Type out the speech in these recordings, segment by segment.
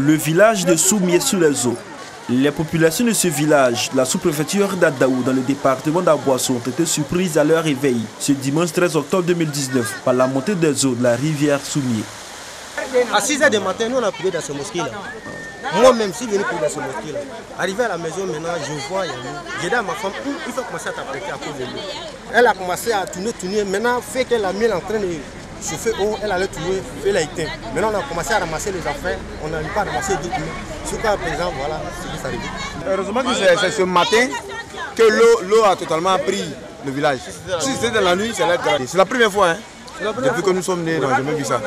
Le village de Soumié-sous-les-Eaux. Les populations de ce village, la sous-préfecture d'Adaou dans le département d'Aboisson, ont été surprises à leur réveil ce dimanche 13 octobre 2019 par la montée des eaux de la rivière Soumié. À 6 h du matin, nous on a prié dans ce mosquée-là. Moi-même, si je viens prier dans ce mosquée-là, arrivé à la maison maintenant, je vois, j'ai dit à ma femme, il faut commencer à t'apprêter à cause de l'eau. Elle a commencé à tourner, maintenant, fait qu'elle a mis en train de chauffer eau, elle allait tourner, elle a éteint. Maintenant, on a commencé à ramasser les affaires, on n'a pas ramassé du tout. Ce cas présent, voilà, c'est ce qui s'est arrivé. Heureusement que c'est ce matin que l'eau a totalement pris le village. Si c'était dans la nuit, c'est la première fois. Depuis que nous sommes nés, non, j'ai jamais vu ça.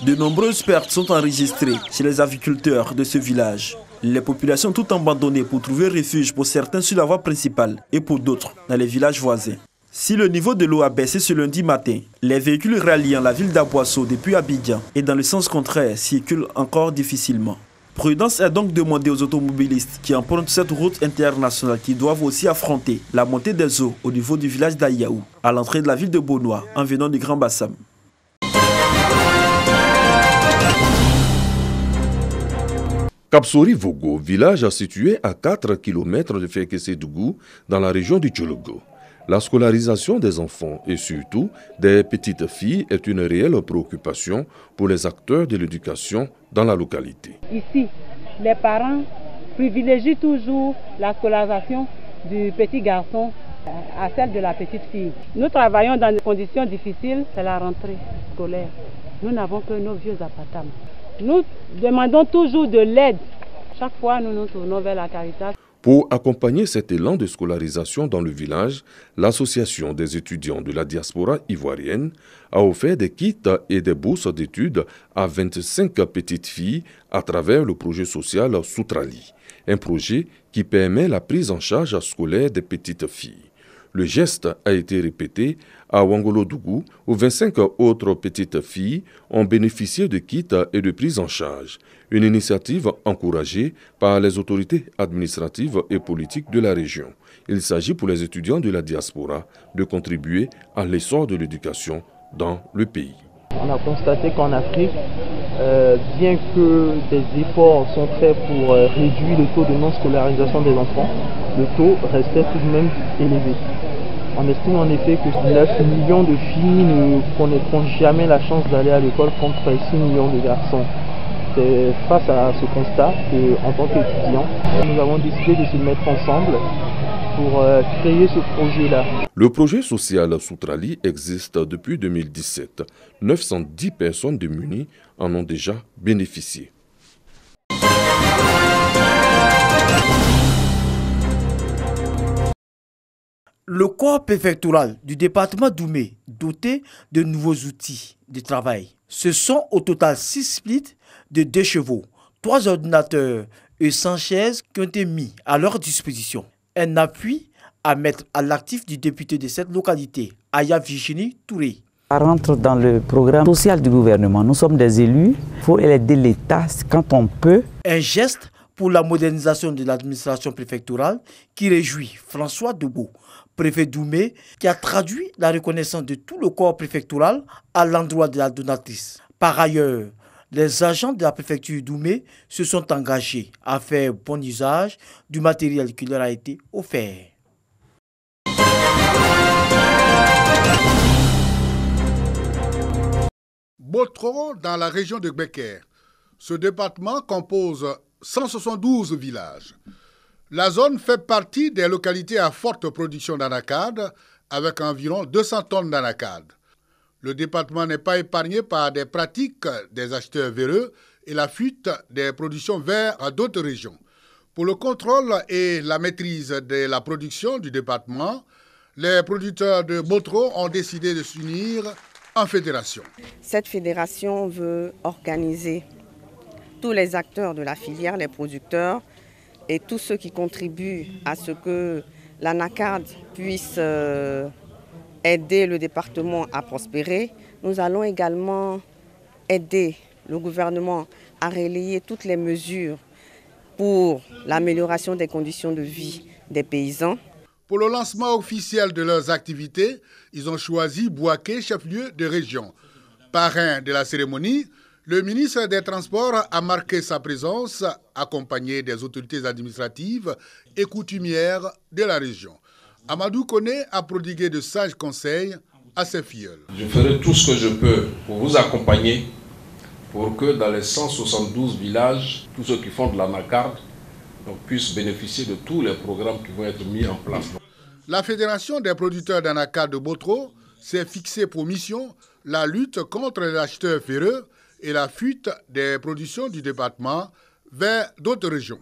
De nombreuses pertes sont enregistrées chez les agriculteurs de ce village. Les populations ont tout abandonné pour trouver refuge pour certains sur la voie principale et pour d'autres dans les villages voisins. Si le niveau de l'eau a baissé ce lundi matin, les véhicules ralliant la ville d'Aboisson depuis Abidjan et dans le sens contraire circulent encore difficilement. Prudence est donc demandée aux automobilistes qui empruntent cette route internationale qui doivent aussi affronter la montée des eaux au niveau du village d'Ayaou, à l'entrée de la ville de Bonoa, en venant du Grand Bassam. Kapsori-Vogo, village situé à 4 km de Fekese-Dougou, dans la région du Tchologo. La scolarisation des enfants et surtout des petites filles est une réelle préoccupation pour les acteurs de l'éducation dans la localité. Ici, les parents privilégient toujours la scolarisation du petit garçon à celle de la petite fille. Nous travaillons dans des conditions difficiles, c'est la rentrée scolaire. Nous n'avons que nos vieux appartements. Nous demandons toujours de l'aide. Chaque fois, nous nous tournons vers la Caritas. Pour accompagner cet élan de scolarisation dans le village, l'Association des étudiants de la diaspora ivoirienne a offert des kits et des bourses d'études à 25 petites filles à travers le projet social Soutrali, un projet qui permet la prise en charge scolaire des petites filles. Le geste a été répété à Wangolo-Dougou, où 25 autres petites filles ont bénéficié de kits et de prise en charge. Une initiative encouragée par les autorités administratives et politiques de la région. Il s'agit pour les étudiants de la diaspora de contribuer à l'essor de l'éducation dans le pays. On a constaté qu'en Afrique, bien que des efforts sont faits pour réduire le taux de non-scolarisation des enfants, le taux restait tout de même élevé. On estime en effet que 9 millions de filles ne connaîtront jamais la chance d'aller à l'école contre 6 millions de garçons. C'est face à ce constat qu'en tant qu'étudiants, nous avons décidé de se mettre ensemble pour créer ce projet-là. Le projet social Soutrali existe depuis 2017. 910 personnes démunies en ont déjà bénéficié. Le corps préfectoral du département d'Oumé, doté de nouveaux outils de travail. Ce sont au total 6 splits de 2 chevaux, 3 ordinateurs et 100 chaises qui ont été mis à leur disposition. Un appui à mettre à l'actif du député de cette localité, Aya Virginie Touré. Ça rentre dans le programme social du gouvernement. Nous sommes des élus, il faut aider l'État quand on peut. Un geste pour la modernisation de l'administration préfectorale qui réjouit François Debo, préfet d'Oumé, qui a traduit la reconnaissance de tout le corps préfectoral à l'endroit de la donatrice. Par ailleurs, les agents de la préfecture d'Oumé se sont engagés à faire bon usage du matériel qui leur a été offert. Botro, dans la région de Becker. Ce département compose 172 villages. La zone fait partie des localités à forte production d'anacarde, avec environ 200 tonnes d'anacarde. Le département n'est pas épargné par des pratiques des acheteurs véreux et la fuite des productions vers d'autres régions. Pour le contrôle et la maîtrise de la production du département, les producteurs de Botro ont décidé de s'unir en fédération. Cette fédération veut organiser tous les acteurs de la filière, les producteurs et tous ceux qui contribuent à ce que l'anacarde puisse aider le département à prospérer. Nous allons également aider le gouvernement à relayer toutes les mesures pour l'amélioration des conditions de vie des paysans. Pour le lancement officiel de leurs activités, ils ont choisi Bouaké, chef-lieu de région. Parrain de la cérémonie, Le ministre des Transports a marqué sa présence, accompagné des autorités administratives et coutumières de la région. Amadou Koné a prodigué de sages conseils à ses filleuls. Je ferai tout ce que je peux pour vous accompagner, pour que dans les 172 villages, tous ceux qui font de l'anacarde puissent bénéficier de tous les programmes qui vont être mis en place. La Fédération des producteurs d'anacarde de Botro s'est fixée pour mission la lutte contre les acheteurs ferreux et la fuite des productions du département vers d'autres régions.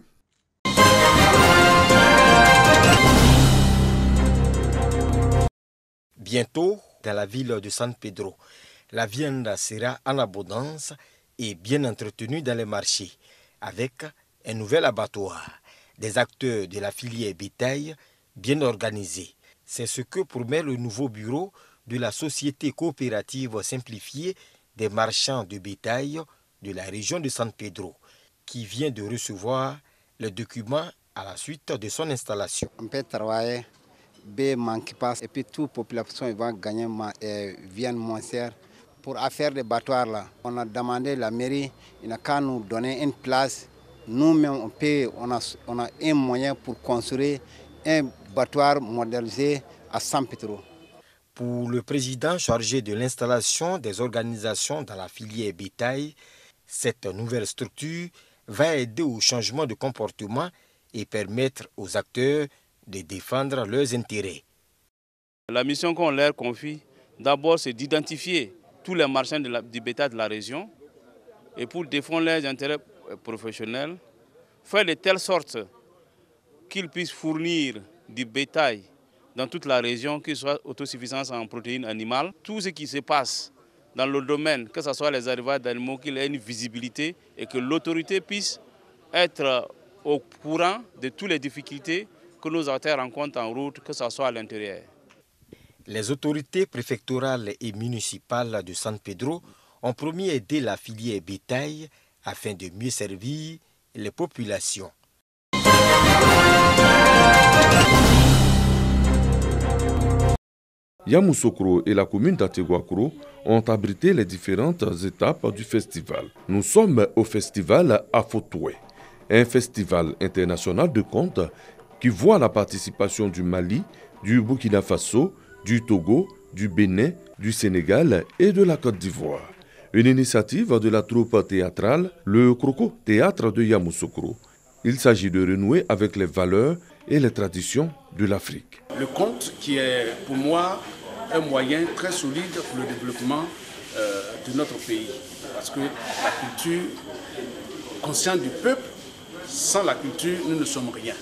Bientôt, dans la ville de San Pedro, la viande sera en abondance et bien entretenue dans les marchés, avec un nouvel abattoir, des acteurs de la filière bétail bien organisés. C'est ce que promet le nouveau bureau de la Société coopérative simplifiée des marchands de bétail de la région de San Pedro, qui vient de recevoir les documents à la suite de son installation. On peut travailler, manque pas, et puis toute population va gagner viande moins chère. Pour affaire des battoirs là, on a demandé à la mairie, il n'a qu'à nous donner une place. Nous-mêmes, on a un moyen pour construire un battoir modernisé à San Pedro. Pour le président chargé de l'installation des organisations dans la filière bétail, cette nouvelle structure va aider au changement de comportement et permettre aux acteurs de défendre leurs intérêts. La mission qu'on leur confie, d'abord, c'est d'identifier tous les marchands du bétail de la région et pour défendre leurs intérêts professionnels, faire de telle sorte qu'ils puissent fournir du bétail dans toute la région, qu'il soit autosuffisance en protéines animales. Tout ce qui se passe dans le domaine, que ce soit les arrivages d'animaux, qu'il ait une visibilité et que l'autorité puisse être au courant de toutes les difficultés que nos acteurs rencontrent en route, que ce soit à l'intérieur. Les autorités préfectorales et municipales de San Pedro ont promis d'aider la filière bétail afin de mieux servir les populations. Yamoussoukro et la commune d'Ateguakro ont abrité les différentes étapes du festival. Nous sommes au festival Afotoué, un festival international de contes qui voit la participation du Mali, du Burkina Faso, du Togo, du Bénin, du Sénégal et de la Côte d'Ivoire. Une initiative de la troupe théâtrale, le Croco Théâtre de Yamoussoukro. Il s'agit de renouer avec les valeurs et les traditions de l'Afrique. Le conte qui est pour moi un moyen très solide pour le développement de notre pays. Parce que la culture consciente du peuple, sans la culture, nous ne sommes rien.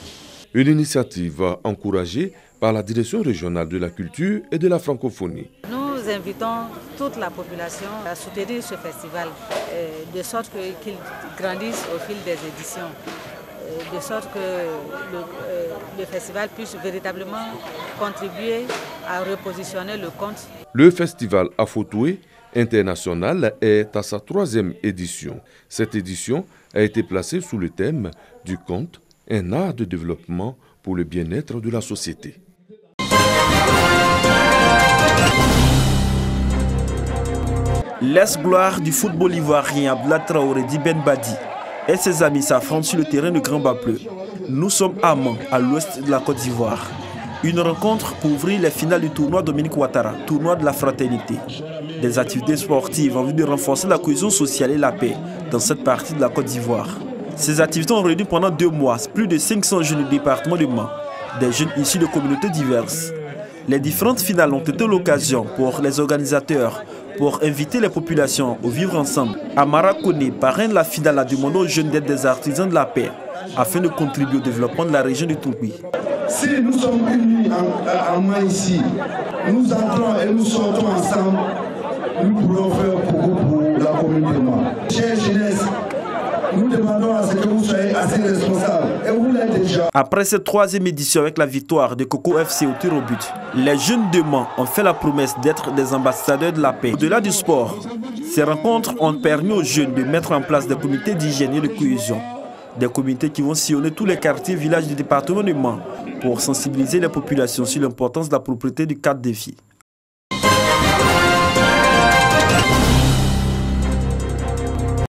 Une initiative encouragée par la Direction régionale de la culture et de la francophonie. Nous invitons toute la population à soutenir ce festival, de sorte qu'il grandisse au fil des éditions, de sorte que le festival puisse véritablement contribuer à repositionner le conte. Le festival Afotoué international est à sa 3e édition. Cette édition a été placée sous le thème du conte, un art de développement pour le bien-être de la société. L'ex-gloire du football ivoirien Abdoulaye Traoré d'Ibn Badi et ses amis s'affrontent sur le terrain de Grand Bapleu. Nous sommes à Mans, à l'ouest de la Côte d'Ivoire. Une rencontre pour ouvrir les finales du tournoi Dominique Ouattara, tournoi de la fraternité. Des activités sportives en vue de renforcer la cohésion sociale et la paix dans cette partie de la Côte d'Ivoire. Ces activités ont réuni pendant 2 mois plus de 500 jeunes du département de Mans, des jeunes issus de communautés diverses. Les différentes finales ont été l'occasion pour les organisateurs pour inviter les populations au vivre ensemble. Amara Koné, parrain de la finale, a demandé aux jeunes d'être des artisans de la paix afin de contribuer au développement de la région du Toubou. Si nous sommes unis en main ici, nous entrons et nous sortons ensemble, nous pourrons faire beaucoup pour la commune de Mans. Chère jeunesse, nous demandons à ce que vous soyez assez responsables. Et vous l'êtes déjà. Après cette 3e édition avec la victoire de Coco FC au tir au but, les jeunes de Mans ont fait la promesse d'être des ambassadeurs de la paix. Au-delà du sport, ces rencontres ont permis aux jeunes de mettre en place des comités d'hygiène et de cohésion. Des comités qui vont sillonner tous les quartiers et villages du département de Mans pour sensibiliser les populations sur l'importance de la propriété du cadre de vie.